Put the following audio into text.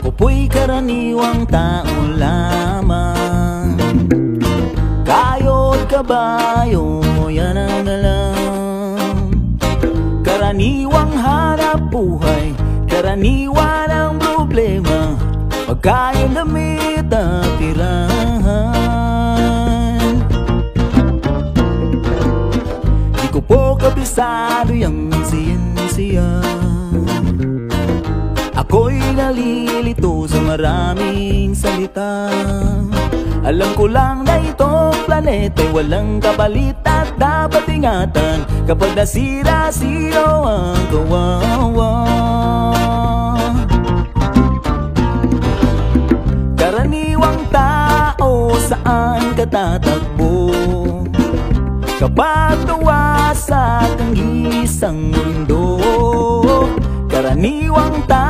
Ako po'y karaniwang tao lamang. Kayo't kabayo, yan ang alam. Karaniwang hanap buhay, karaniwan ang problema, pagkain, damit at tirahan. Di ko po kabisado yung siyensiya. Ako'y nalilito sa maraming salita. Alam ko lang na itong planeta'y walang kapalit at dapat ingatan. Kapag nasira, sino ang kawawa? Karaniwang tao, saan ka tatakbo? Kapag nawasak ang isang mundo, karaniwang tao